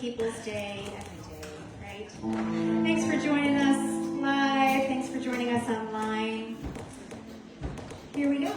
People's Day every day, right? Thanks for joining us live. Thanks for joining us online. Here we go.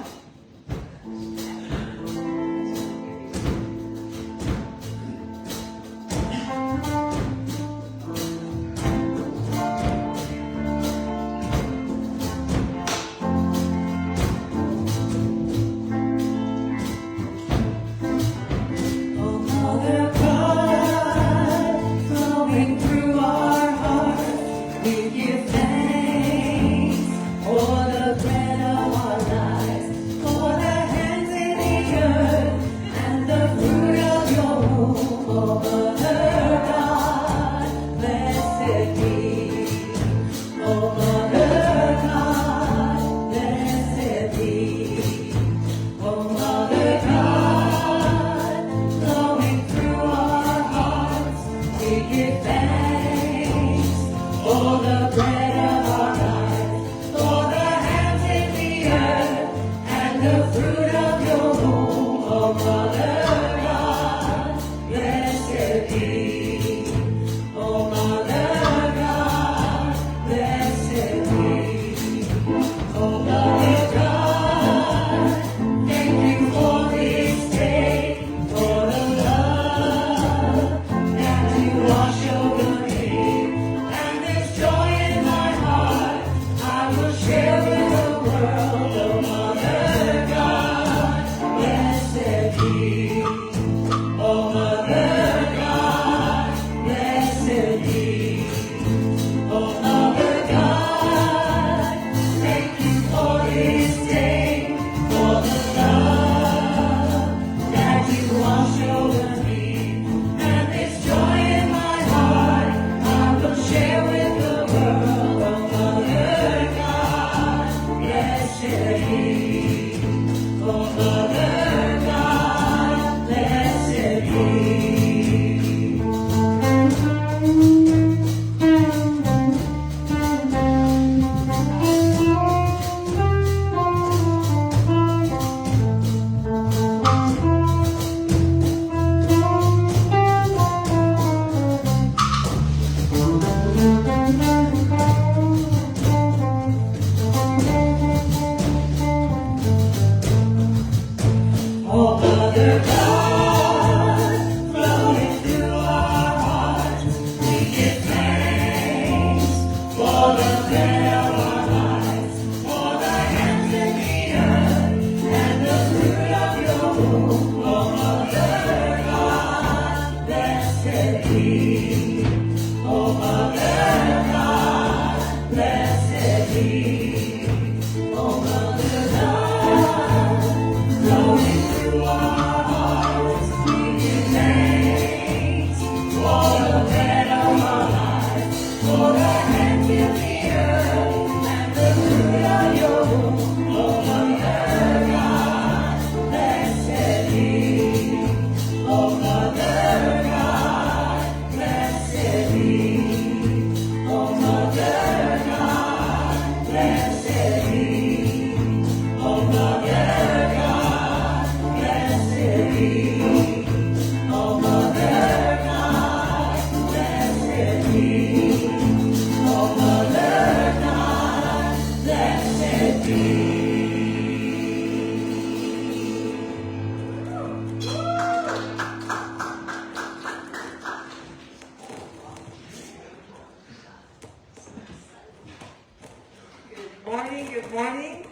Good morning.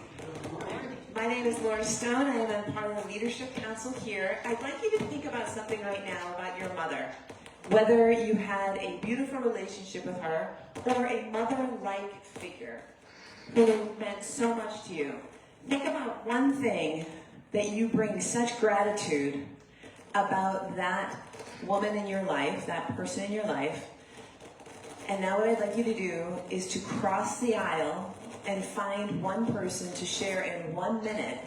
My My name is Laura Stone. I am a part of the Leadership Council here. I'd like you to think about something right now about your mother. Whether you had a beautiful relationship with her or a mother-like figure who meant so much to you. Think about one thing that you bring such gratitude about that woman in your life, that person in your life. And now what I'd like you to do is to cross the aisle and find one person to share in 1 minute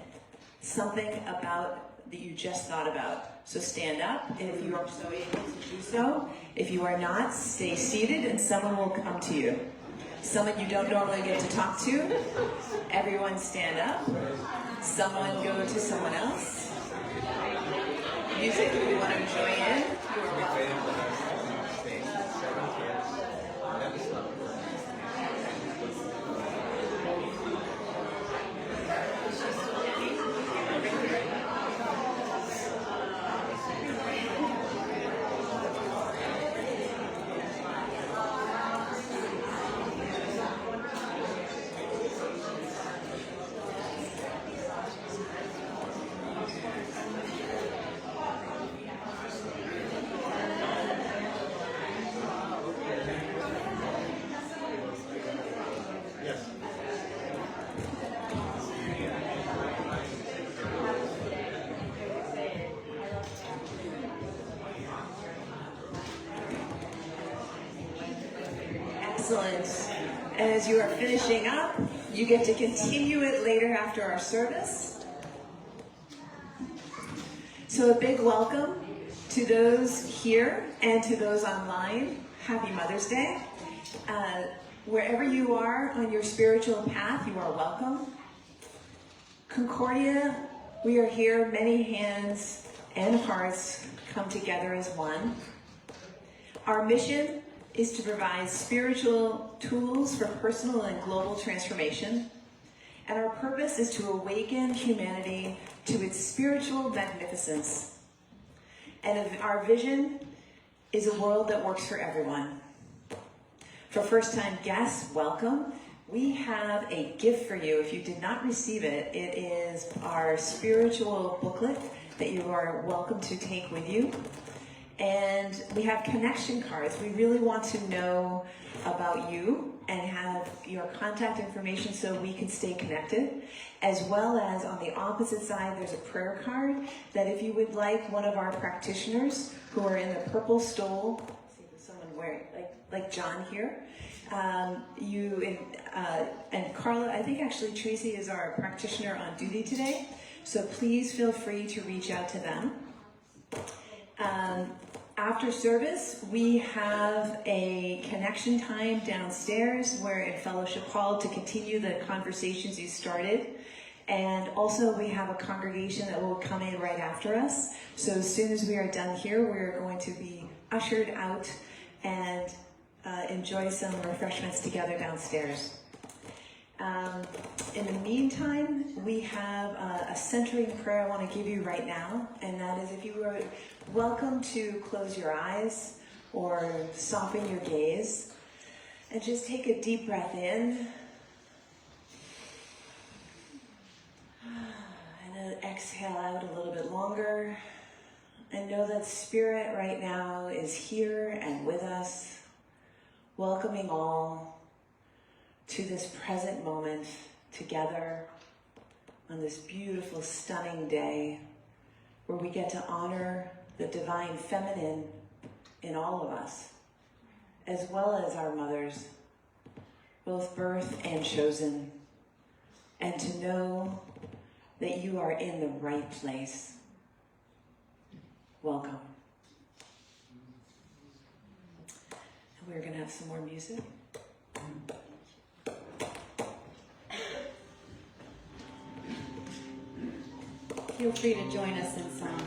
something about that you just thought about. So stand up if you are so able to do so. If you are not, stay seated and someone will come to you. Someone you don't normally get to talk to. Everyone stand up. Someone go to someone else. Music, if you want to join in, you are welcome. Excellent. As you are finishing up, you get to continue it later after our service. So a big welcome to those here and to those online. Happy Mother's Day. Wherever you are on your spiritual path, you are welcome. Concordia, we are here, many hands and hearts come together as one. Our mission is to provide spiritual tools for personal and global transformation. And our purpose is to awaken humanity to its spiritual magnificence. And our vision is a world that works for everyone. For first-time guests, welcome. We have a gift for you. If you did not receive it, it is our spiritual booklet that you are welcome to take with you. And we have connection cards. We really want to know about you and have your contact information so we can stay connected. As well as on the opposite side, there's a prayer card that if you would like one of our practitioners who are in the purple stole, see if someone wearing, like John here, and Carla, I think actually Tracy is our practitioner on duty today. So please feel free to reach out to them. After service, we have a connection time downstairs. We're in Fellowship Hall to continue the conversations you started. And also we have a congregation that will come in right after us. So as soon as we are done here, we're going to be ushered out and enjoy some refreshments together downstairs. In the meantime, we have a centering prayer I want to give you right now, and that is if you were welcome to close your eyes or soften your gaze and just take a deep breath in and then exhale out a little bit longer, and know that Spirit right now is here and with us, welcoming all to this present moment together on this beautiful, stunning day where we get to honor the divine feminine in all of us, as well as our mothers, both birthed and chosen, and to know that you are in the right place. Welcome. And we're going to have some more music. Feel free to join us in song.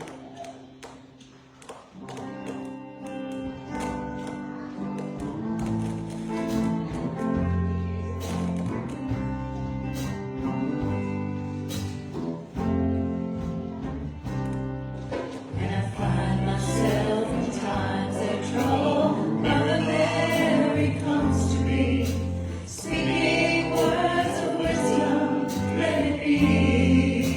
Speaking words of wisdom, let it be.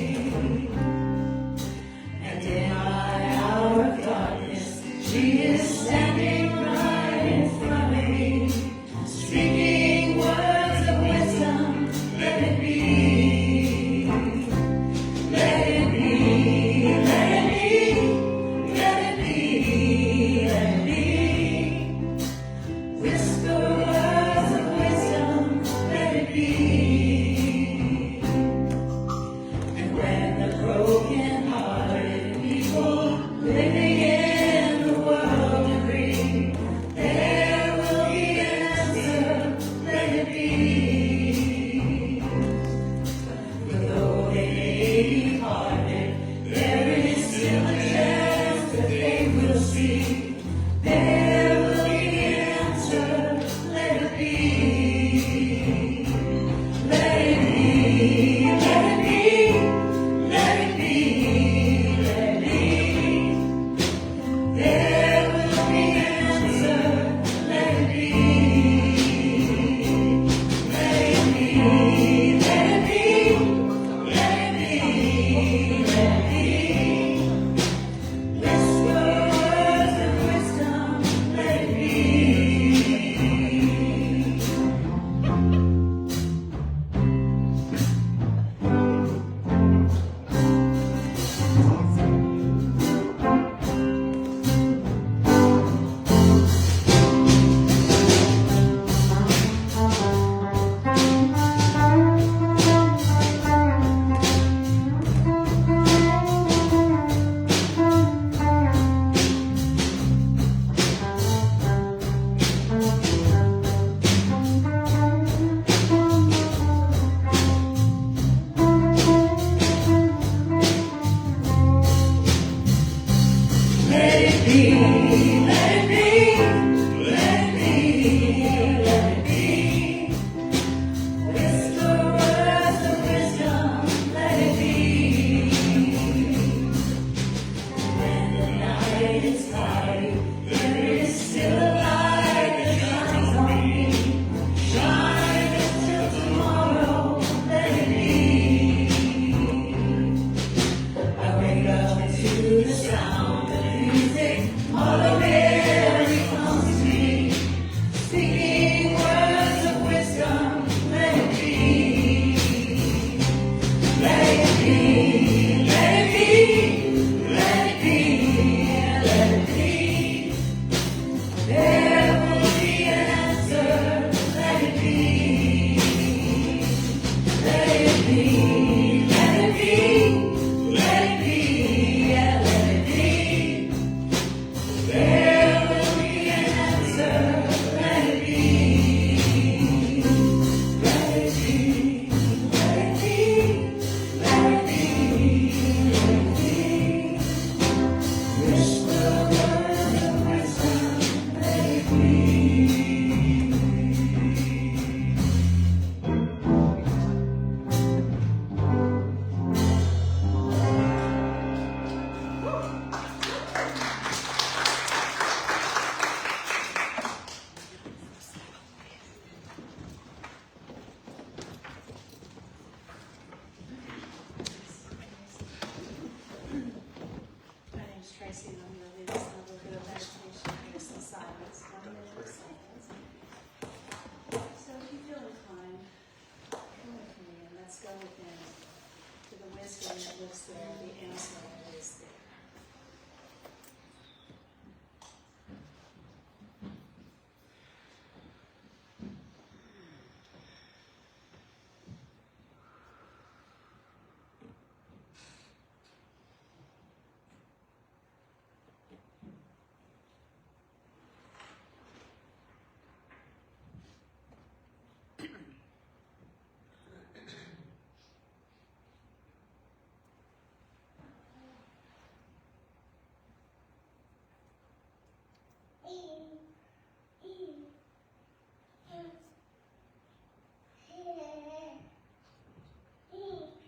wisdom that lives there, the answer that is there.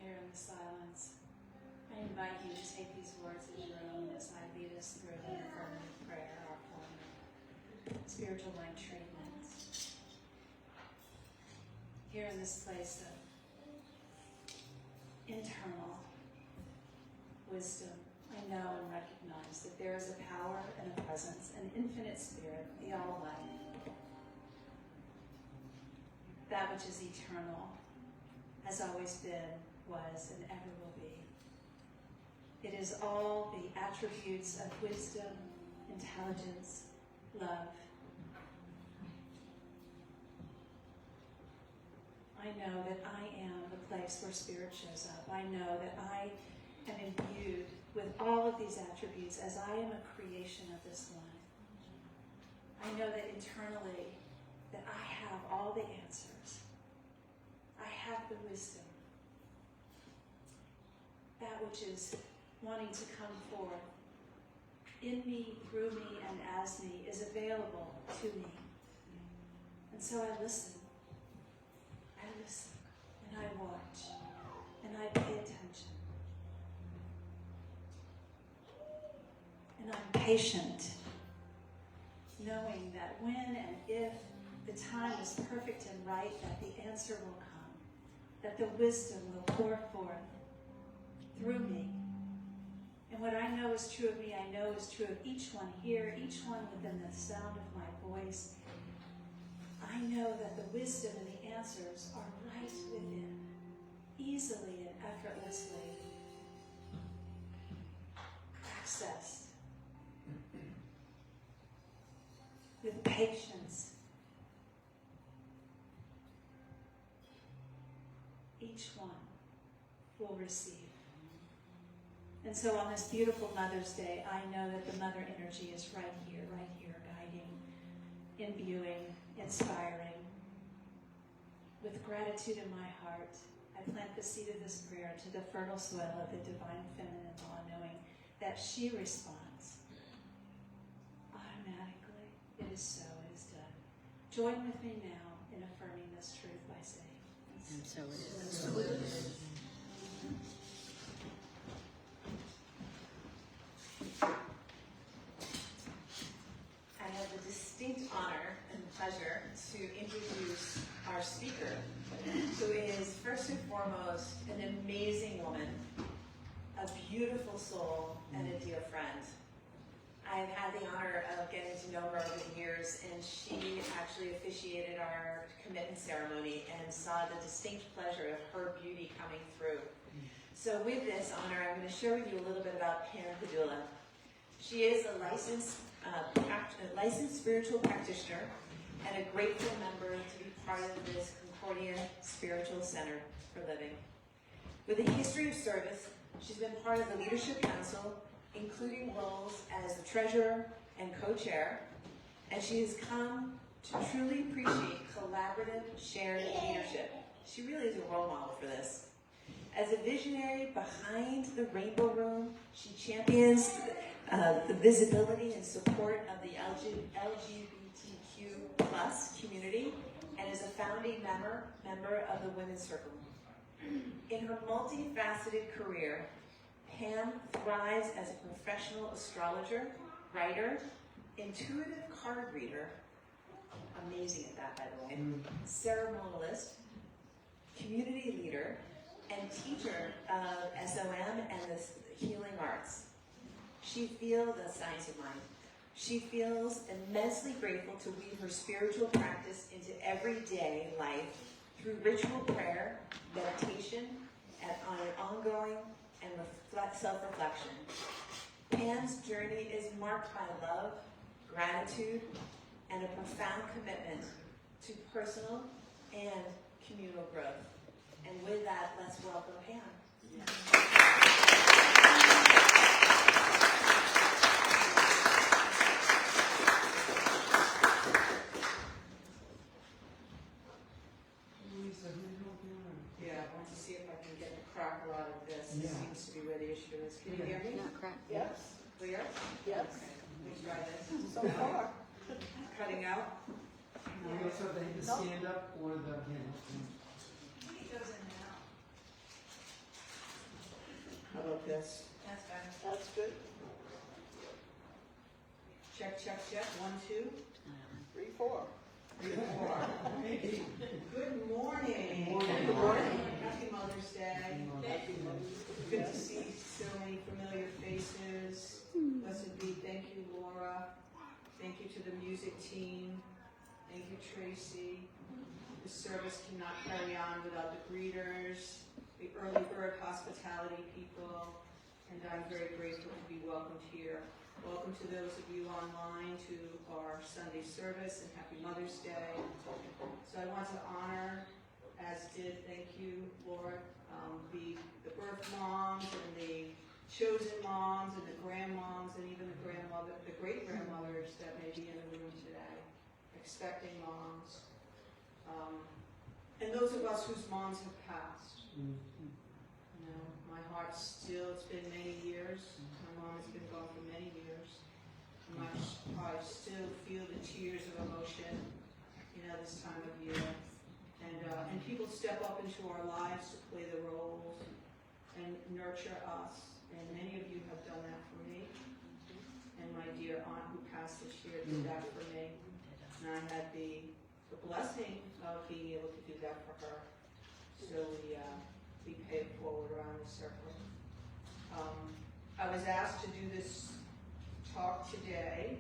Here in the silence, I invite you to take these words as your own as I lead us through the affirmative prayer, our form of spiritual mind treatment. Here in this place of internal wisdom, I know and recognize that there is a power and a presence, an infinite spirit, the Almighty, that which is eternal, has always been, was, and ever will be. It is all the attributes of wisdom, intelligence, love. I know that I am the place where spirit shows up. I know that I am imbued with all of these attributes as I am a creation of this one. I know that internally that I have all the answers. I have the wisdom. That which is wanting to come forth in me, through me, and as me is available to me. And so I listen. I listen, and I watch, and I pay attention. And I'm patient, knowing that when and if the time is perfect and right, that the answer will come, that the wisdom will pour forth through me. And what I know is true of me, I know is true of each one here, each one within the sound of my voice. I know that the wisdom and the answers are right within, easily and effortlessly accessed with patience. Each one will receive. And so on this beautiful Mother's Day, I know that the mother energy is right here, guiding, imbuing, inspiring. With gratitude in my heart, I plant the seed of this prayer to the fertile soil of the divine feminine law, knowing that she responds automatically. It is so, it is done. Join with me now in affirming this truth by saying, and so it is. So it is. I have the distinct honor and pleasure to introduce our speaker, who is first and foremost an amazing woman, a beautiful soul, and a dear friend. I've had the honor of getting to know her over the years, and she actually officiated our commitment ceremony and saw the distinct pleasure of her beauty coming through. So with this honor, I'm going to share with you a little bit about Pam Padula. She is a licensed spiritual practitioner and a grateful member to be part of this Concordia Spiritual Center for Living. With a history of service, she's been part of the Leadership Council, including roles as the treasurer and co-chair, and she has come to truly appreciate collaborative, shared leadership. She really is a role model for this. As a visionary behind the Rainbow Room, she champions the visibility and support of the LGBTQ plus community and is a founding member of the Women's Circle. In her multifaceted career, Pam thrives as a professional astrologer, writer, intuitive card reader, amazing at that, by the way, ceremonialist, community leader, and teacher of SOM and the healing arts. She feels the science of mind. She feels immensely grateful to weave her spiritual practice into everyday life through ritual prayer, meditation, and on an ongoing and self-reflection. Pam's journey is marked by love, gratitude, and a profound commitment to personal and communal growth. And with that, let's welcome Pam. Yeah, I want to see if I can get the crackle out of this. This seems to be where the issue is. Can you hear me? Not crack. Yes. Clear? Yes. Let me try this. So far. Cutting out. We also have the stand up or the hand. It goes in and out. How about this? That's better. That's good. Check, check, check. 1, 2, 3, 4. 3, 4. Hey. Good morning. Good morning. Good morning. Happy Mother's Day. Good to see so many familiar faces. Blessed be. Thank you, Laura. Thank you to the music team. Thank you, Tracy. The service cannot carry on without the greeters, the early bird hospitality people, and I'm very grateful to be welcomed here. Welcome to those of you online to our Sunday service, and happy Mother's Day. So I want to honor, as did, thank you, Lord, the birth moms and the chosen moms and the grandmoms and even the great-grandmothers that may be in the room today, expecting moms, and those of us whose moms have passed. You know, my heart still, it's been many years. My mom has been gone for many years. And I still feel the tears of emotion, you know, this time of year. And people step up into our lives to play the roles and nurture us. And many of you have done that for me. And my dear aunt who passed this year did that for me. And I had the blessing of being able to do that for her. So we pay it forward around the circle. I was asked to do this talk today,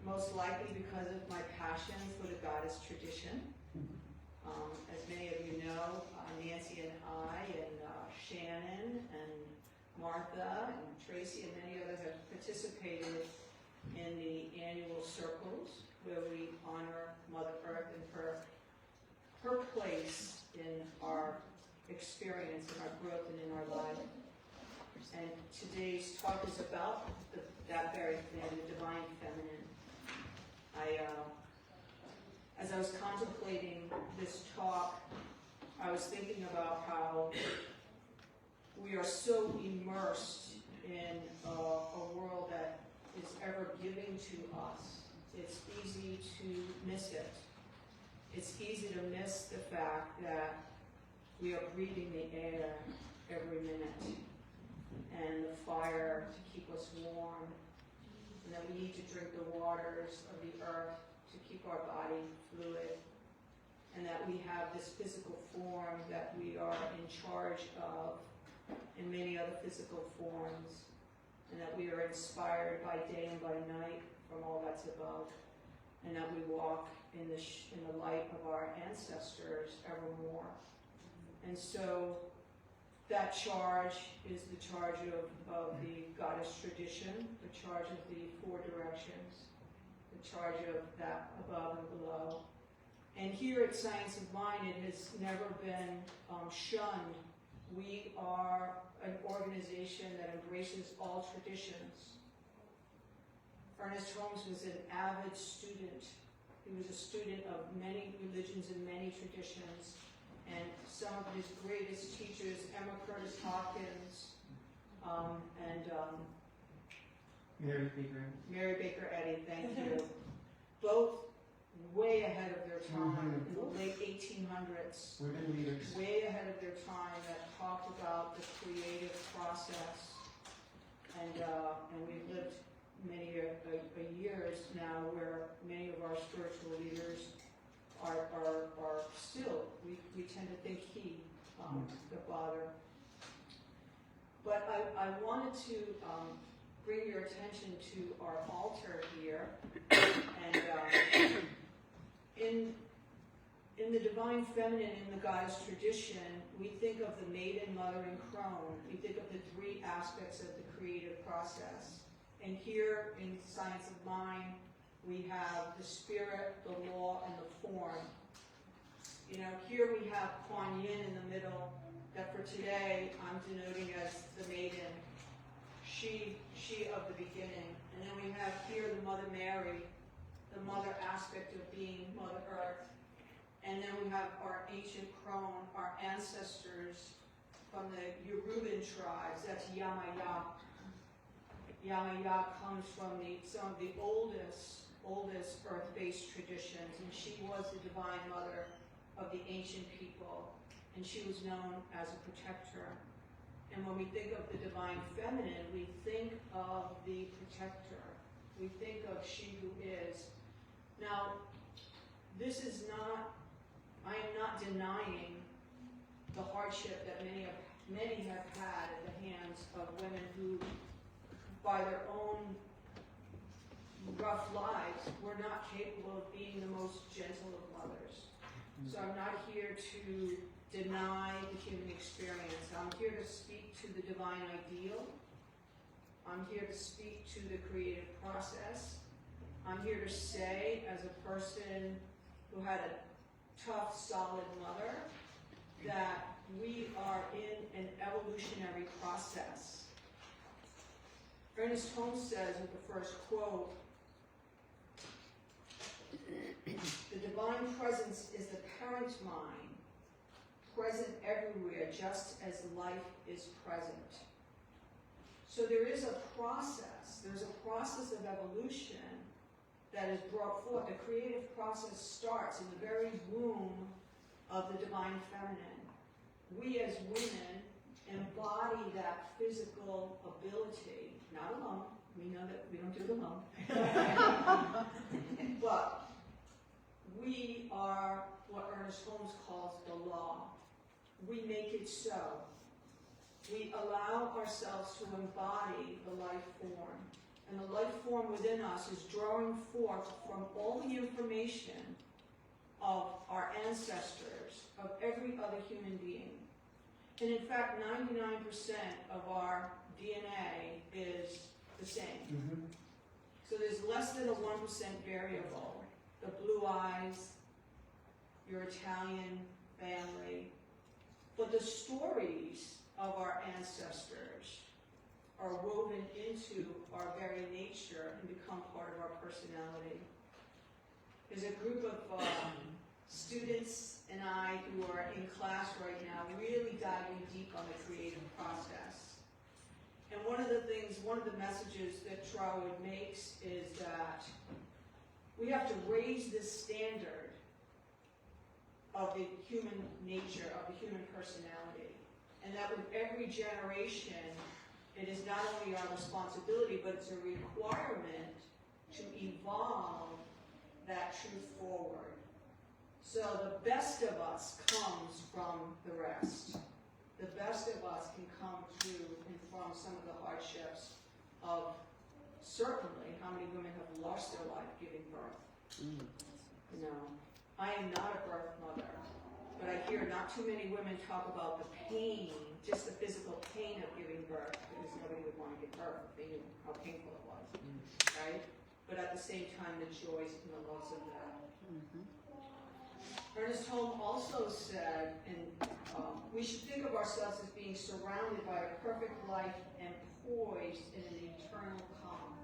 most likely because of my passion for the goddess tradition. As many of you know, Nancy and I and Shannon and Martha and Tracy and many others have participated in the annual circles where we honor Mother Earth and her place in our experience, in our growth, and in our life. And today's talk is about that very thing, the divine feminine. As I was contemplating this talk, I was thinking about how we are so immersed in a world that is ever giving to us. It's easy to miss it. It's easy to miss the fact that we are breathing the air every minute and the fire to keep us warm, and that we need to drink the waters of the earth to keep our body fluid, and that we have this physical form that we are in charge of in many other physical forms, and that we are inspired by day and by night from all that's above, and that we walk in the light of our ancestors evermore. And so that charge is the charge of the goddess tradition, the charge of the 4 directions, the charge of that above and below. And here at Science of Mind, it has never been shunned. We are an organization that embraces all traditions. Ernest Holmes was an avid student. He was a student of many religions and many traditions. And some of his greatest teachers, Emma Curtis Hopkins, and Mary Baker Eddy, thank you. Both way ahead of their time, in the late 1800s. Women leaders. Way ahead of their time, that talked about the creative process. And we've lived many years now where many of our spiritual leaders are still, we tend to think he, the Father. But I wanted to bring your attention to our altar here, and In the divine feminine, in the goddess tradition, we think of the maiden, mother, and crone. We think of the three aspects of the creative process. And here in Science of Mind, we have the spirit, the law, and the form. You know, here we have Kuan Yin in the middle, that for today I'm denoting as the maiden, she of the beginning. And then we have here the Mother Mary, the mother aspect of being Mother Earth. And then we have our ancient crone, our ancestors from the Yoruban tribes, that's Yamaya. Yamaya comes from some of the oldest earth-based traditions, and she was the divine mother of the ancient people, and she was known as a protector. And when we think of the divine feminine, we think of the protector. We think of she who is. Now, this is not, I am not denying the hardship that many have had at the hands of women who, by their own rough lives, were not capable of being the most gentle of mothers. So I'm not here to deny the human experience. I'm here to speak to the divine ideal. I'm here to speak to the creative process. I'm here to say, as a person who had a tough, solid mother, that we are in an evolutionary process. Ernest Holmes says with the first quote, "The divine presence is the parent mind, present everywhere just as life is present." So there is a process, there's a process of evolution that is brought forth. The creative process starts in the very womb of the divine feminine. We as women embody that physical ability, not alone, we know that we don't do it alone, but we are what Ernest Holmes calls the law. We make it so. We allow ourselves to embody the life form. And the life form within us is drawing forth from all the information of our ancestors, of every other human being. And in fact, 99% of our DNA is the same. So there's less than a 1% variable. The blue eyes, your Italian family, but the stories of our ancestors are woven into our very nature and become part of our personality. There's a group of students and I who are in class right now really diving deep on the creative process. And one of the messages that Troward makes is that we have to raise the standard of the human nature, of the human personality. And that with every generation, it is not only our responsibility, but it's a requirement to evolve that truth forward. So the best of us comes from the rest. The best of us can come through and from some of the hardships of certainly how many women have lost their life giving birth. You know, I am not a birth mother, but I hear not too many women talk about the pain, just the physical pain of giving birth, because nobody would want to give birth if they knew how painful it was, right? But at the same time, the joys and the loves of that. Ernest Holmes also said, and we should think of ourselves as being surrounded by a perfect life and poised in an eternal calm.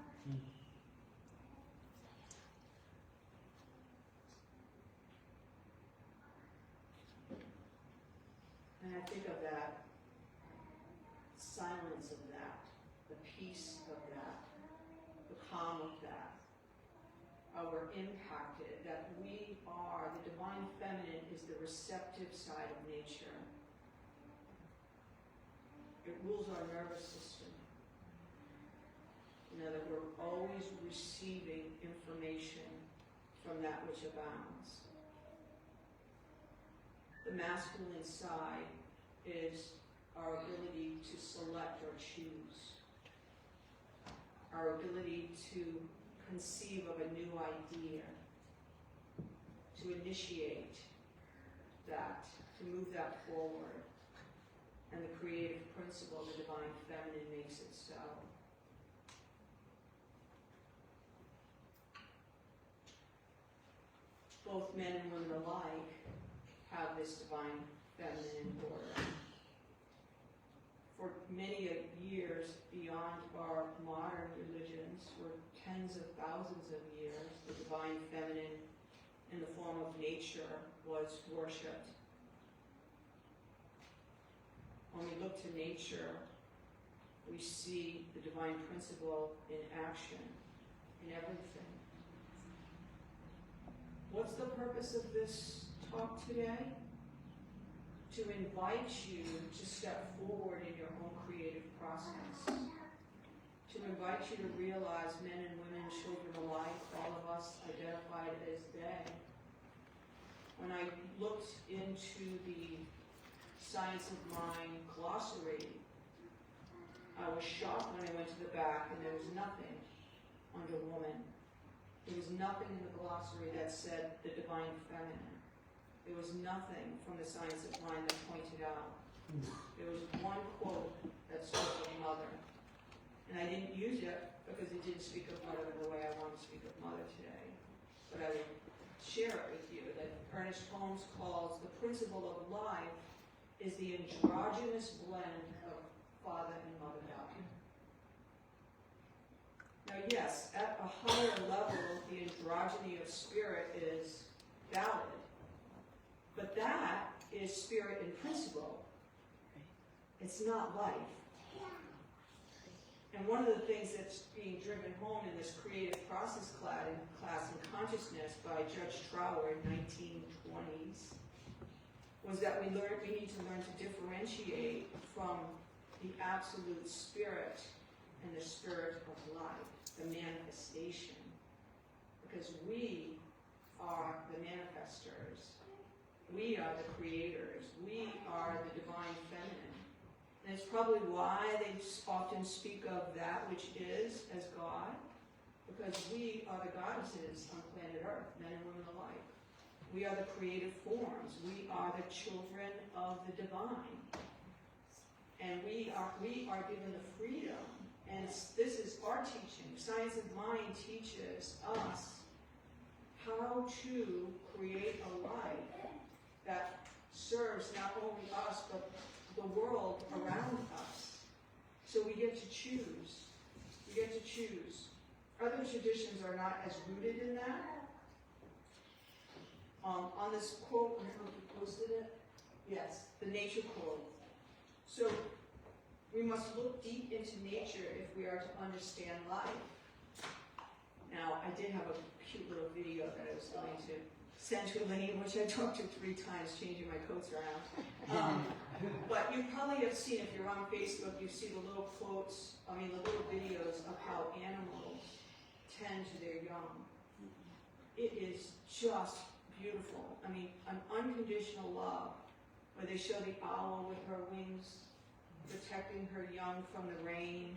And I think of that silence of that, the peace of that, the calm of that. We're impacted, that we are, the divine feminine is the receptive side of nature. It rules our nervous system. You know, that we're always receiving information from that which abounds. The masculine side is our ability to select or choose. Our ability to conceive of a new idea, to initiate, that, to move that forward. And the creative principle, the divine feminine, makes it so. Both men and women alike have this divine feminine order. For many years beyond our modern religions, for tens of thousands of years, the divine feminine in the form of nature was worshipped. When we look to nature, we see the divine principle in action, in everything. What's the purpose of this talk today? To invite you to step forward in your own creative process. To invite you to realize men and women, children alike, all of us identified as they. When I looked into the Science of Mind glossary, I was shocked when I went to the back and there was nothing under woman. There was nothing in the glossary that said the divine feminine. There was nothing from the Science of Mind that pointed out. There was one quote that spoke of mother. And I didn't use it because it didn't speak of mother in the way I want to speak of mother today. But I would share it with you that Ernest Holmes calls the principle of life is the androgynous blend of father and motherhood. Now yes, at a higher level, the androgyny of spirit is valid. But that is spirit in principle. It's not life. And one of the things that's being driven home in this creative process class in consciousness by Judge Trower in 1920s was that we need to learn to differentiate from the absolute spirit and the spirit of life, the manifestation. Because we are the manifestors. We are the creators. We are the divine feminine. And it's probably why they often speak of that which is as God, because we are the goddesses on planet Earth, men and women alike. We are the creative forms. We are the children of the divine. And we are given the freedom. And this is our teaching. Science of Mind teaches us how to create a life that serves not only us, but the world around us. So we get to choose. We get to choose. Other traditions are not as rooted in that. On this quote, I don't know if you posted it. Yes, the nature quote. So we must look deep into nature if we are to understand life. Now, I did have a cute little video that I was going to send to Elaine, which I talked to 3 times, changing my coats around. But you probably have seen, if you're on Facebook, you see the little quotes, the little videos of how animals tend to their young. It is just beautiful. An unconditional love, where they show the owl with her wings protecting her young from the rain.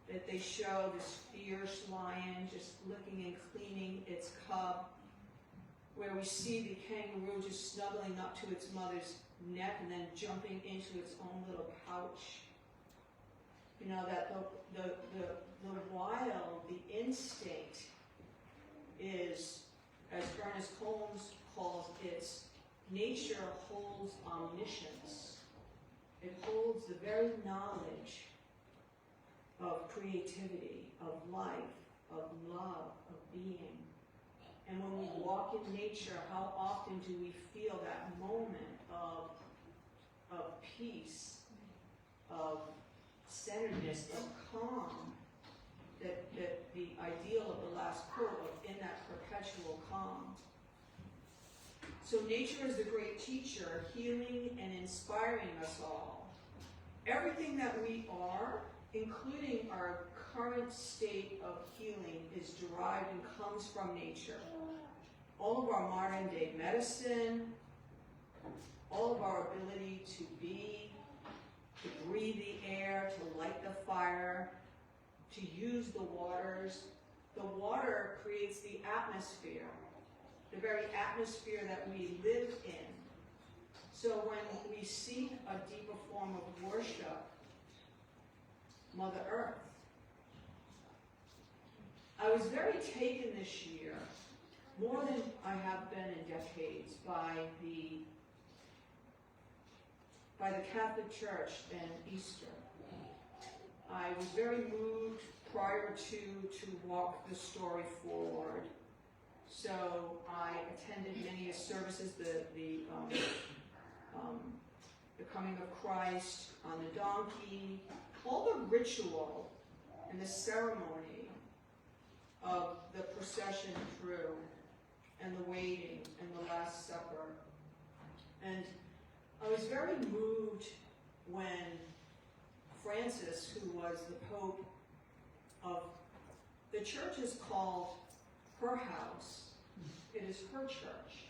That they show this fierce lion just licking and cleaning its cub. Where we see the kangaroo just snuggling up to its mother's neck and then jumping into its own little pouch. That the wild, the instinct is, as Ernest Holmes calls it, nature holds omniscience. It holds the very knowledge of creativity, of life, of love, of being. And when we walk in nature, how often do we feel that moment of peace, of centeredness, of calm, that the ideal of the last quote of in that perpetual calm. So nature is the great teacher, healing and inspiring us all. Everything that we are, including our current state of healing, is derived and comes from nature. All of our modern day medicine, all of our ability to be, to breathe the air, to light the fire, to use the waters. The water creates the atmosphere. The very atmosphere that we live in So when we seek a deeper form of worship, Mother Earth. I was very taken this year, more than I have been in decades, by the Catholic Church and Easter. I was very moved prior to walk the story forward. So I attended many services, the coming of Christ on the donkey, all the ritual and the ceremony of the procession through, and the waiting, and the Last Supper. And I was very moved when Francis, who was the Pope of, the church is called her house. It is her church.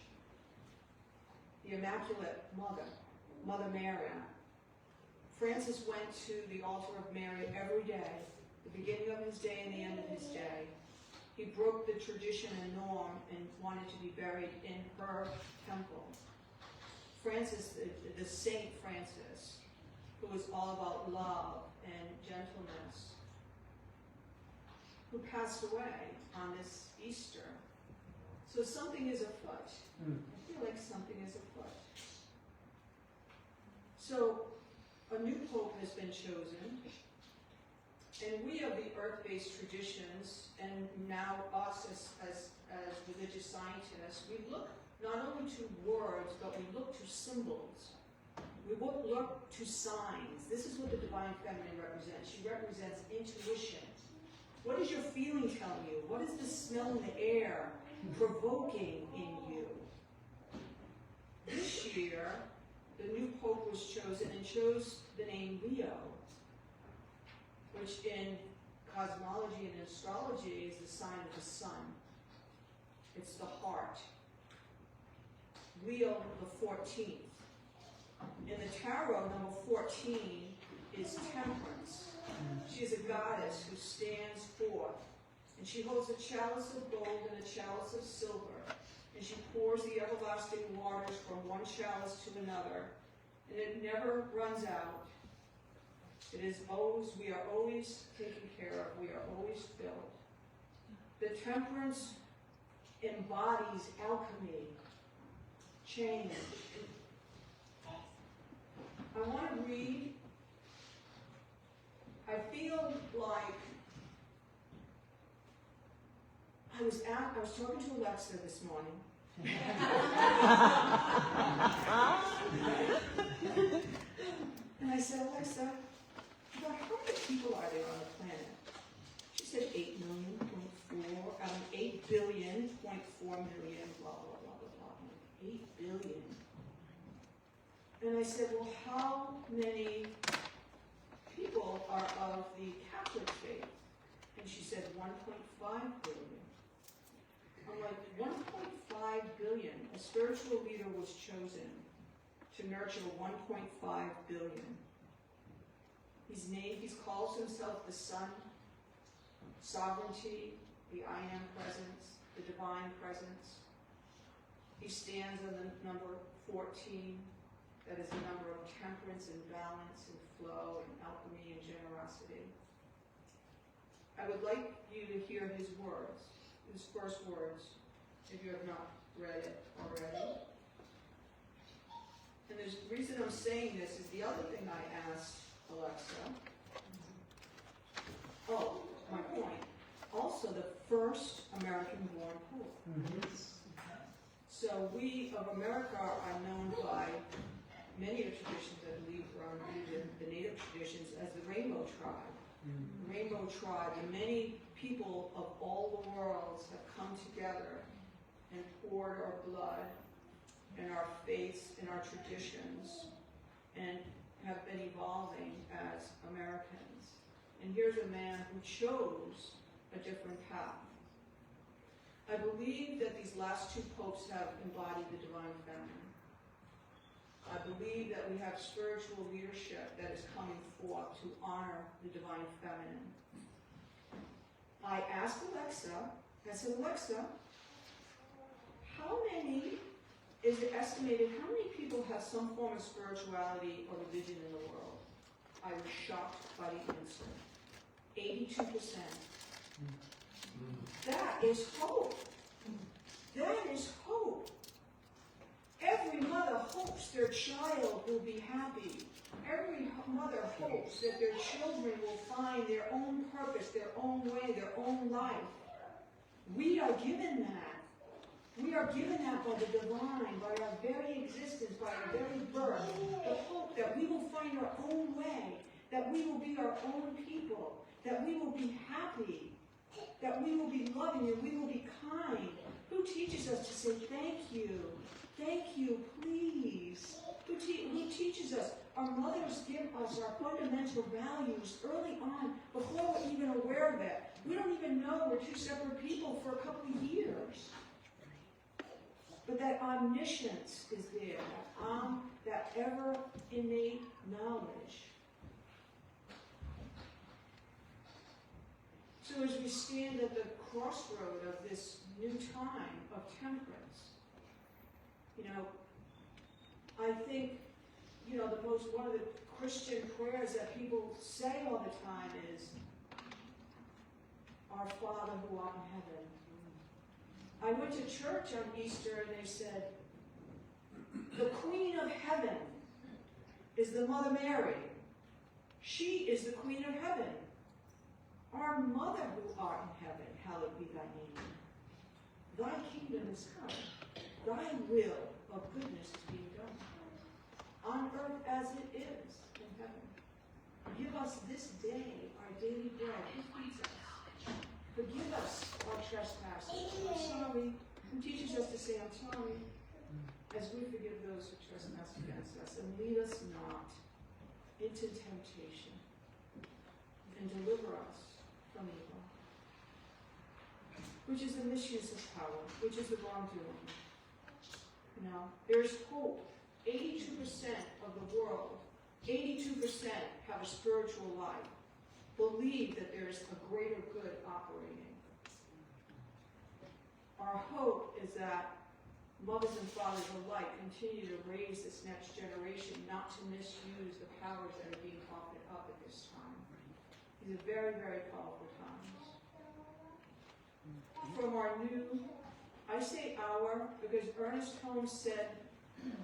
The Immaculate Mother, Mother Mary. Francis went to the altar of Mary every day, the beginning of his day and the end of his day. He broke the tradition and norm and wanted to be buried in her temple. Francis, the Saint Francis, who was all about love and gentleness, who passed away on this Easter. So something is afoot. I feel like something is afoot. So a new pope has been chosen, and we of the earth-based traditions, and now us as religious scientists, we look not only to words, but we look to symbols. We look to signs. This is what the Divine Feminine represents. She represents intuition. What is your feeling telling you? What is the smell in the air provoking in you? This year, the new pope was chosen and chose the name Leo, which in cosmology and astrology is the sign of the sun. It's the heart. Leo the 14th. In the tarot, number 14 is temperance. She is a goddess who stands forth, and she holds a chalice of gold and a chalice of silver, and she pours the everlasting waters from one chalice to another, and it never runs out. It is always, we are always taken care of, we are always filled. The temperance embodies alchemy, change. I want to read, I feel like I was talking to Alexa this morning. And I said, Alexa, how many people are there on the planet? She said 8 million, 8 billion, 0.4 million, blah, blah, blah, blah, blah. 8 billion. And I said, well, how many people are of the Catholic faith? And she said 1.5 billion. I'm like, 1.5 billion. A spiritual leader was chosen to nurture 1.5 billion. He calls himself the Son, sovereignty, the I Am presence, the divine presence. He stands on the number 14. That is the number of temperance and balance and flow and alchemy and generosity. I would like you to hear his words, his first words, if you have not read it already. And the reason I'm saying this is the other thing I asked Alexa. Oh, my point. Also the first American-born pope. So we of America are known by many of the traditions, I believe, around the native traditions as the Rainbow Tribe. The Rainbow Tribe, and many people of all the worlds have come together and poured our blood and our faiths and our traditions and have been evolving as Americans. And here's a man who chose a different path. I believe that these last two popes have embodied the divine feminine. I believe that we have spiritual leadership that is coming forth to honor the divine feminine. I asked Alexa, I said, Alexa, how many is it estimated how many people have some form of spirituality or religion in the world? I was shocked by the answer. 82%. That is hope. That is hope. Every mother hopes their child will be happy. Every mother hopes that their children will find their own purpose, their own way, their own life. We are given that. We are given that by the divine, by our very existence, by our very birth. The hope that we will find our own way, that we will be our own people, that we will be happy, that we will be loving and we will be kind. Who teaches us to say thank you, please? Who teaches us? Our mothers give us our fundamental values early on before we're even aware of it. We don't even know we're two separate people for a couple of years. But that omniscience is there, that ever innate knowledge. So as we stand at the crossroad of this new time of temperance, I think, one of the Christian prayers that people say all the time is, Our Father who art in heaven. I went to church on Easter and they said, the Queen of Heaven is the Mother Mary. She is the Queen of Heaven. Our Mother who art in heaven, hallowed be thy name. Thy kingdom is come. Thy will of goodness is being done, on earth as it is in heaven. Give us this day our daily bread. Who feeds us? Forgive us our trespasses. I'm sorry. Who teaches us to say, I'm sorry, as we forgive those who trespass against us. And lead us not into temptation, and deliver us from evil, which is the misuse of power, which is the wrongdoing. There's hope. 82% of the world, 82% have a spiritual life, believe that there's a greater good operating. Our hope is that mothers and fathers alike continue to raise this next generation not to misuse the powers that are being offered up at this time. These are very, very powerful times. From our new, I say our, because Ernest Holmes said,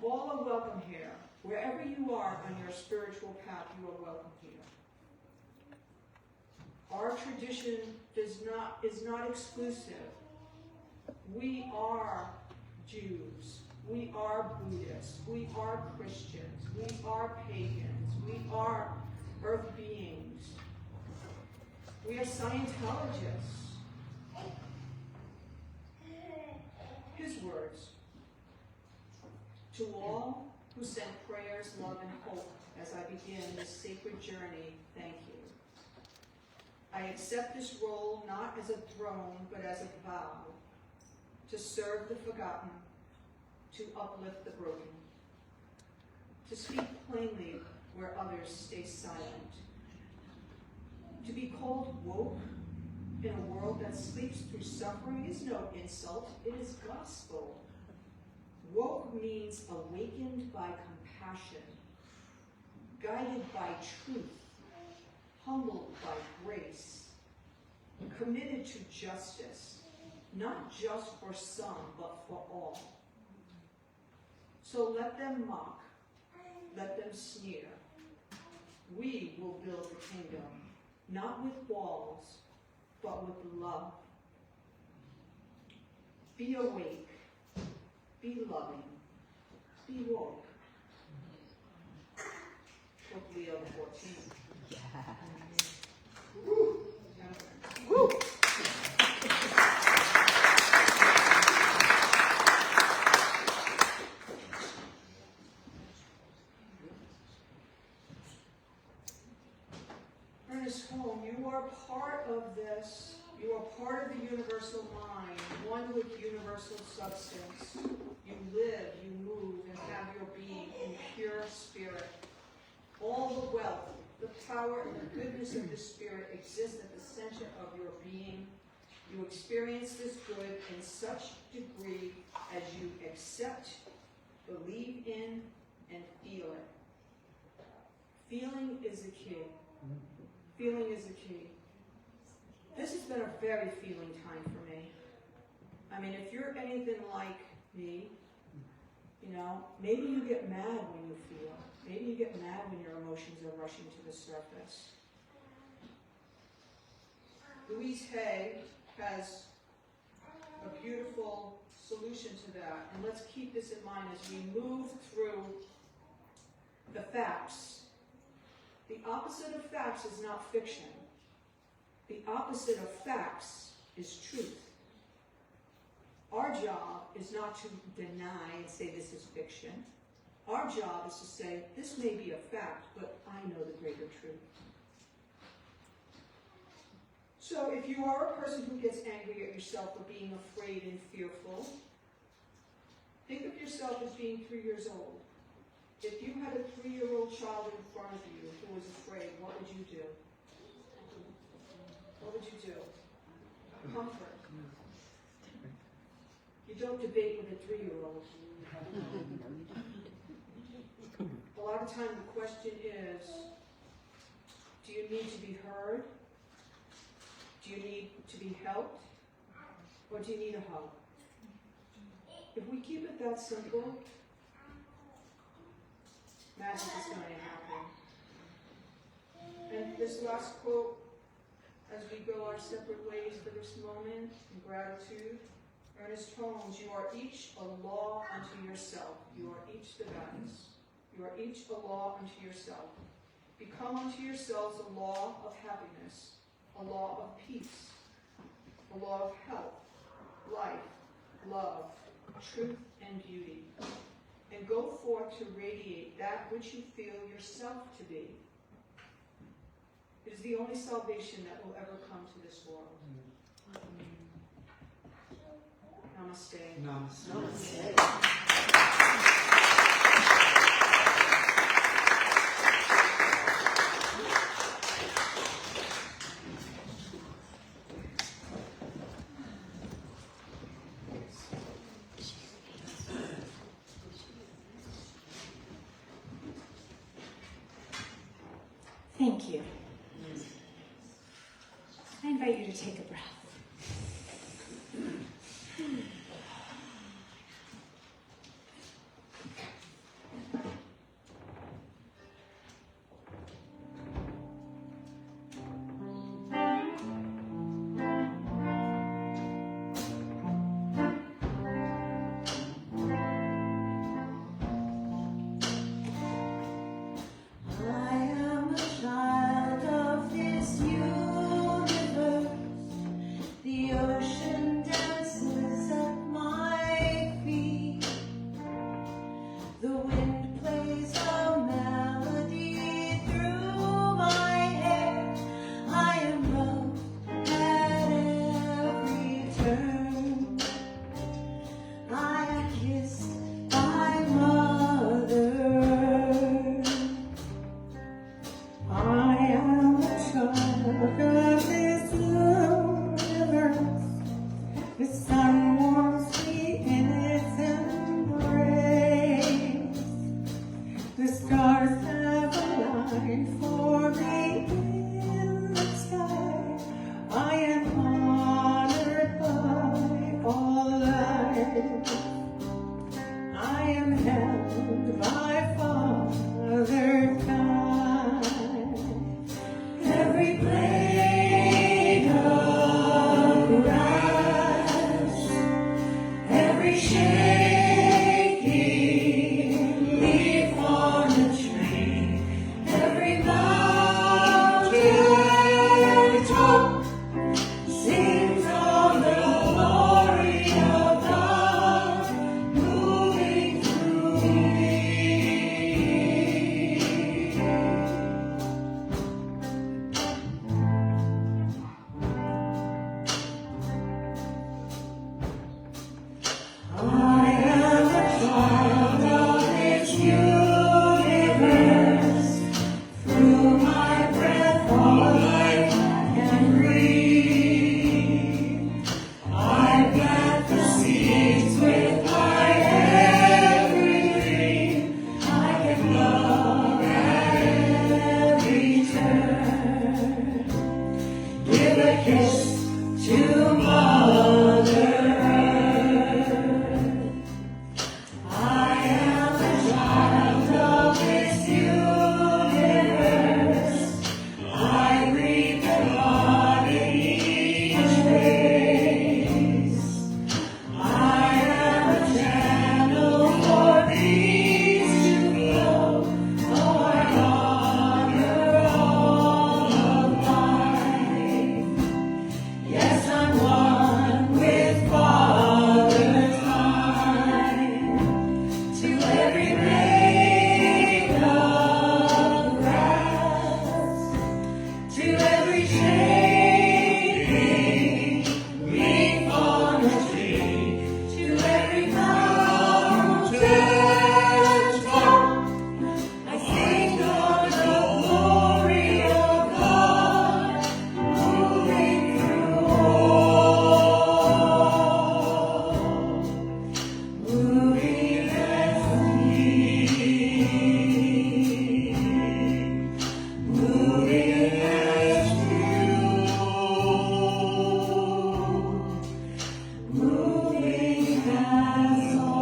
all are welcome here. Wherever you are on your spiritual path, you are welcome here. Our tradition is not exclusive. We are Jews. We are Buddhists. We are Christians. We are pagans. We are earth beings. We are Scientologists. His words. To all who send prayers, love, and hope as I begin this sacred journey, thank you. I accept this role not as a throne, but as a vow to serve the forgotten, to uplift the broken, to speak plainly where others stay silent, to be called woke in a world that sleeps through suffering is no insult, it is gospel. Woke means awakened by compassion, guided by truth, humbled by grace, committed to justice, not just for some, but for all. So let them mock, let them sneer. We will build the kingdom, not with walls, but with love. Be awake. Be loving. Be woke. Pope Leo XIV. Yeah. Woo. Woo. Ernest Holmes, you are part of this. You are part of the universal mind, one with universal substance. You live, you move, and have your being in pure spirit. All the wealth, the power, and the goodness of the spirit exist at the center of your being. You experience this good in such degree as you accept believe in, and feel it. Feeling is the key. Feeling is the key. This has been a very feeling time for me. I mean, if you're anything like me, you know, maybe you get mad when you feel. Maybe you get mad when your emotions are rushing to the surface. Louise Hay has a beautiful solution to that, and let's keep this in mind as we move through the facts. The opposite of facts is not fiction. The opposite of facts is truth. Our job is not to deny and say this is fiction. Our job is to say this may be a fact, but I know the greater truth. So if you are a person who gets angry at yourself for being afraid and fearful, think of yourself as being 3 years old. If you had a 3-year-old child in front of you who was afraid, what would you do? What would you do? Comfort. You don't debate with a 3-year-old. A lot of time the question is, do you need to be heard? Do you need to be helped? Or do you need a hug? If we keep it that simple, magic is going to happen. And this last quote, as we go our separate ways for this moment, in gratitude, Ernest Holmes, you are each a law unto yourself. You are each the goddess. You are each a law unto yourself. Become unto yourselves a law of happiness, a law of peace, a law of health, life, love, truth, and beauty. And go forth to radiate that which you feel yourself to be. It is the only salvation that will ever come to this world. Namaste. Namaste. Namaste. Thank you. I invite you to take a breath. I am a child of this universe. The ocean dances to every shade leaf on the tree, to every mountain top. I sing of the glory of God moving through all, moving as me, moving as you, moving as all.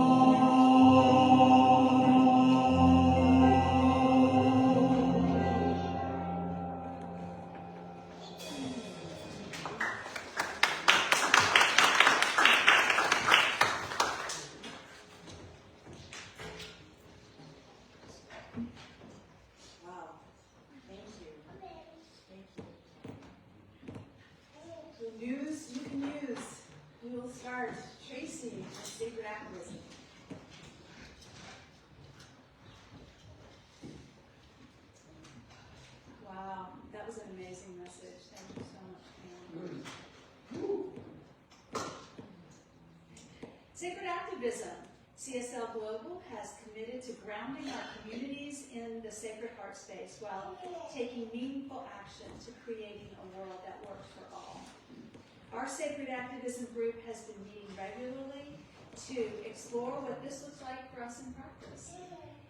Wow. Thank you. Thank you. The news you can use. We will start. Tracy on sacred activism. Wow, that was an amazing message. Thank you so much, Pam. Sacred activism. CSL Global has committed to grounding our communities in the Sacred Heart space while taking meaningful action to creating a world that works for all. Our Sacred Activism group has been meeting regularly to explore what this looks like for us in practice.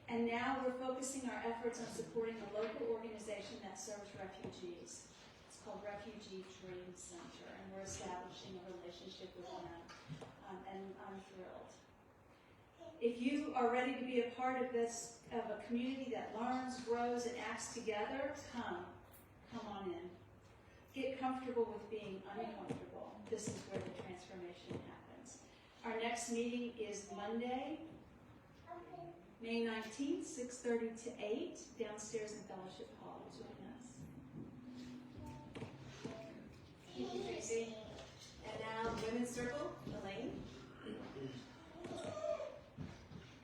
And now we're focusing our efforts on supporting a local organization that serves refugees. It's called Refugee Dream Center, and we're establishing a relationship with them. And I'm thrilled. If you are ready to be a part of this, of a community that learns, grows, and acts together, come on in. Get comfortable with being uncomfortable. This is where the transformation happens. Our next meeting is Monday, May 19th, 6:30 to 8, downstairs in Fellowship Hall. Join us. Thank you, Tracy. And now, Women's Circle, Elaine.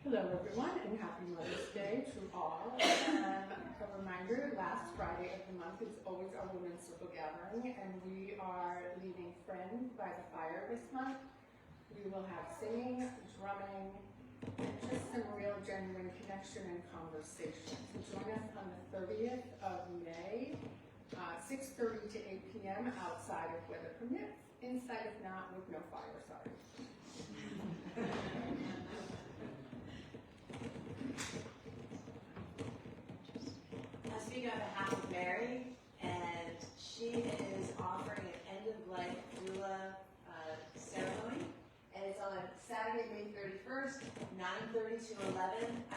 Hello everyone, and happy Mother's Day to all. A reminder, last Friday of the month is always our Women's Circle gathering, and we are leading Friend by the Fire this month. We will have singing, drumming, and just some real genuine connection and conversation. So join us on the 30th of May, 6:30 to 8 p.m. outside if weather permits, inside if not, with no fire, sorry. I speak on behalf of Mary, and she is offering an end-of-life doula ceremony, and it's on Saturday, May 31st, 9:30 to 11. I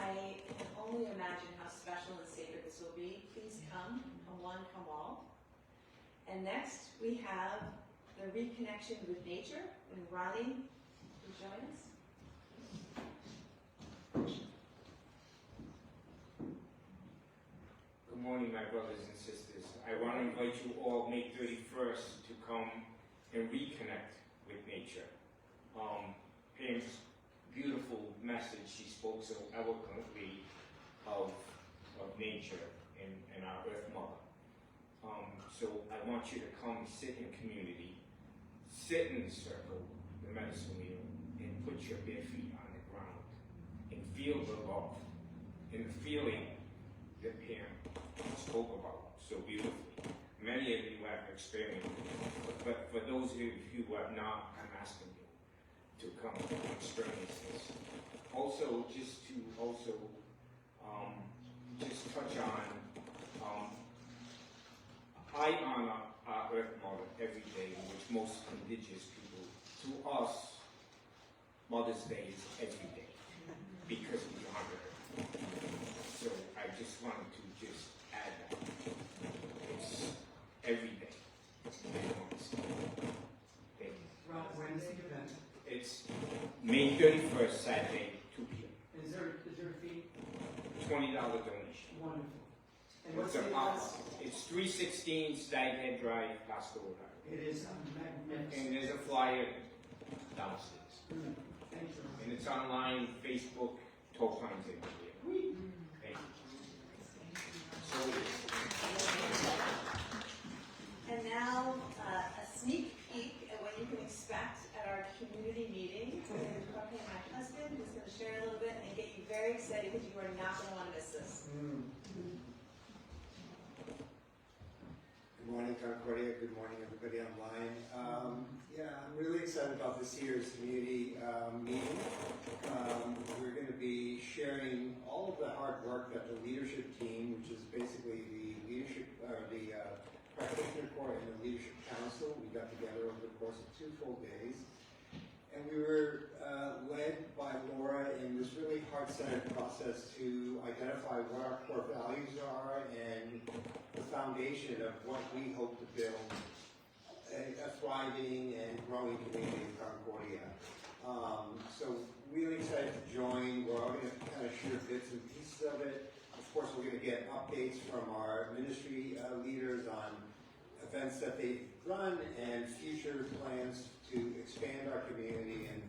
can only imagine how special and sacred this will be. Please come one, come all. And next, we have the reconnection with nature, and Ronnie will join us. Good morning, my brothers and sisters. I want to invite you all May 31st to come and reconnect with nature. Pam's beautiful message, she spoke so eloquently of nature and our Earth Mother. So I want you to come sit in community, sit in the circle, the medicine wheel, and put your bare feet on the ground and feel the love and the feeling that Pam spoke about so beautifully. Many of you have experienced it, but for those of you who have not, I'm asking you to come and experience this. Also, just to just touch on, I honor our Earth Mother every day, which most indigenous people, to us, Mother's Day is every day, because we honor her. So I just wanted to just add that. It's every day. Thank you. Rob, when is the event? It's May 31st, Saturday, 2 p.m. Is there a fee? $20 donation. Wonderful. And what's It's the a address? It's 316 Staghead Drive, Pasco, Rhode Island. It is magnificent. And there's a flyer downstairs. Thank you. And it's online, Facebook, Topines, and Thank you. So, excited because you are not going to want to miss this. Good morning, Concordia. Good morning, everybody online. I'm really excited about this year's community meeting. We're going to be sharing all of the hard work that the leadership team, which is basically the leadership, the practitioner core and the leadership council, we got together over the course of 2 full days. And we were led by Laura in this really heart-centered process to identify what our core values are and the foundation of what we hope to build a thriving and growing community in Concordia. So really excited to join. We're all going to kind of share bits and pieces of it. Of course, we're going to get updates from our ministry leaders on events that they've run and future plans to expand our community and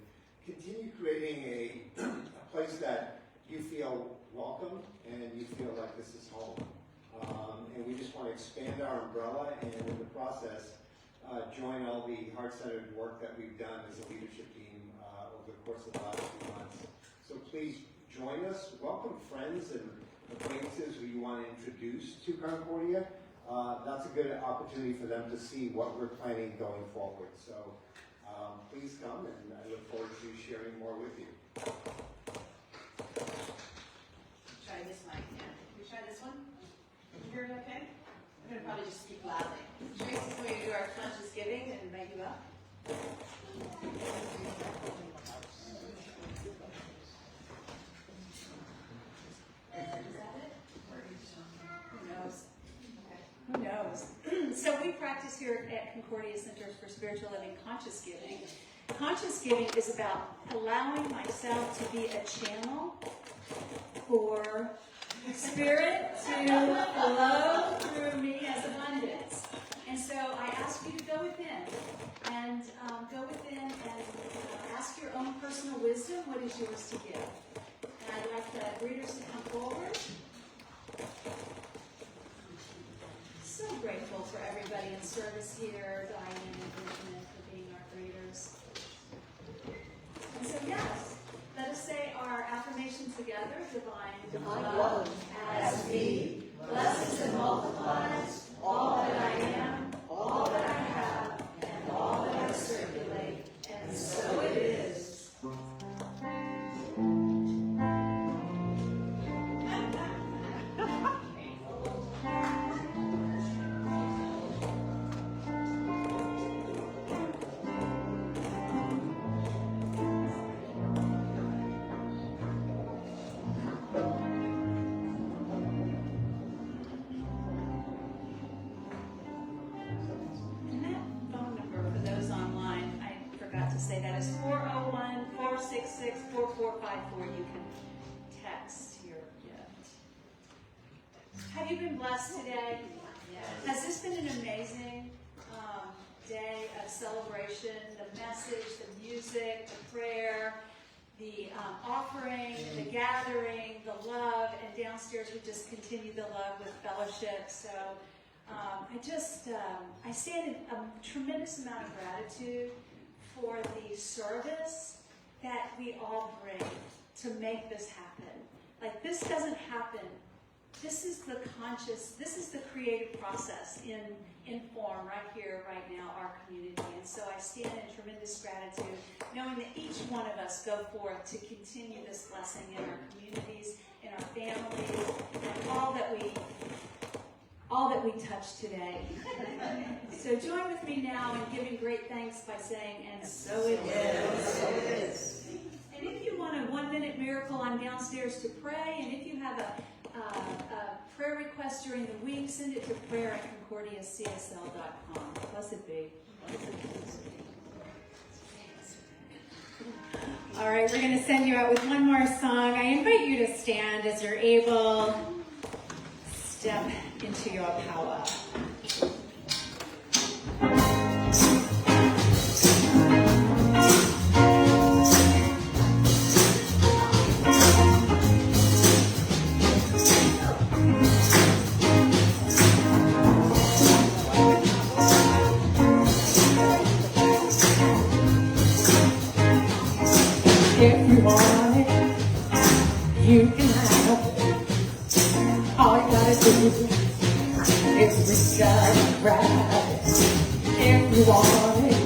continue creating a place that you feel welcome and you feel like this is home. And we just want to expand our umbrella and in the process join all the heart-centered work that we've done as a leadership team over the course of the last few months. So please join us. Welcome friends and acquaintances who you want to introduce to Concordia. That's a good opportunity for them to see what we're planning going forward. So please come, and I look forward to sharing more with you. Try this mic, yeah. Can we try this one? Can you hear it okay? I'm going to probably just speak loudly. Tracy, so we do our conscious giving and invite you up. Is that it? Who knows? Who knows? So we practice here at Concordia Centers for Spiritual Living conscious giving. Conscious giving is about allowing myself to be a channel for Spirit to flow through me as abundance. And so I ask you to go within and ask your own personal wisdom. What is yours to give? And I'd like the readers to come forward. So grateful for everybody in service here, Diane and Bridget, for being our readers. And so yes, let us say our affirmation together. Divine love as me, blesses and multiplies all that I am, all that I have, and all that I circulate. And so it is. And that phone number for those online, I forgot to say that is 401-466-4454. You can text your gift. Have you been blessed today? Has this been an amazing day of celebration? The message, the music, the prayer, the offering, the gathering, the love, and downstairs we just continue the love with fellowship. So I stand in a tremendous amount of gratitude for the service that we all bring to make this happen. Like, this doesn't happen. This is the creative process in form right here, right now, our community. And so I stand in tremendous gratitude, knowing that each one of us go forth to continue this blessing in our communities, in our families, and all that we touch today. So join with me now in giving great thanks by saying, and so it is. So it is. And if you want a 1-minute miracle, I'm downstairs to pray. And if you have a prayer request during the week, send it to prayer@concordiacsl.com. Blessed be. All right, we're going to send you out with one more song. I invite you to stand as you're able. Step into your power. If you want it, you can have it. If you want it,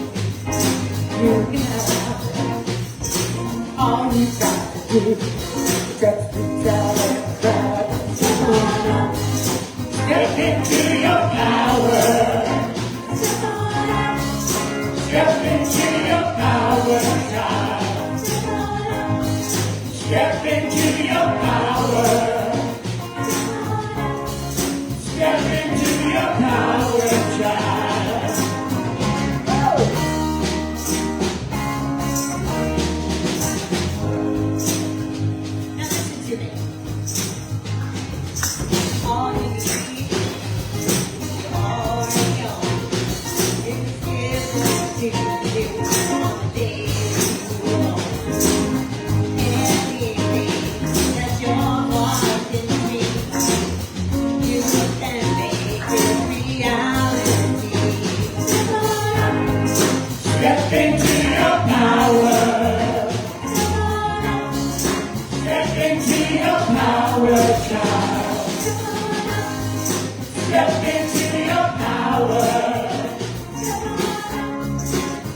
you can have it. All you got to do is just to tell it right. Step into your power. Step into your power, child. Step into your power. Step into your power, child. Now listen to me. All you need, all you know, is to do on the day you want. Anything that your heart can dream, you can make it reality. Step into your power. Step into your power, child. Step into your power.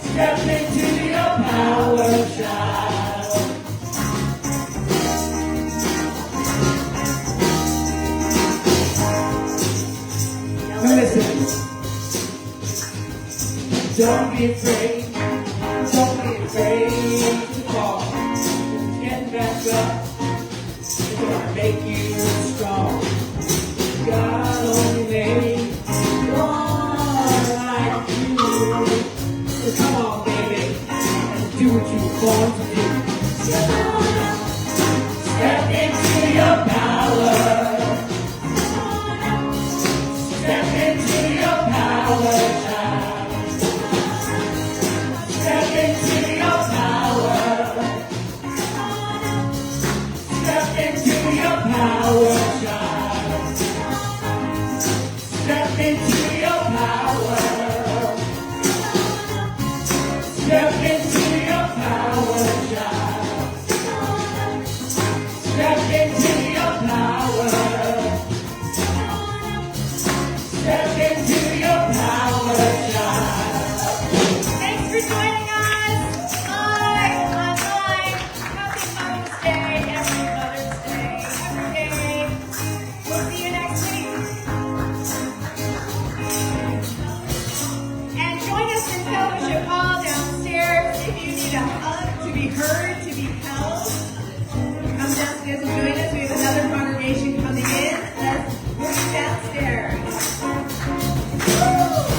Step into your power, child. Now listen. Don't be afraid. Don't be afraid to fall. Get back up. It's gonna make you strong. God only made one like you. So come on, baby, and do what you were born to do. Step into your power. Step into your power, child. Step into your power. Step into your power, child. Step into your power. Step into your power, child. Step into your power. Step into your power, child. Thanks for joining us live online. Happy Mother's Day, every Mother's Day, every day. We'll see you next week. And join us in Fellowship Hall downstairs if you need a hug, to be heard, to be held. Come downstairs and join us. We have another congregation coming in. Let's move downstairs. Woo!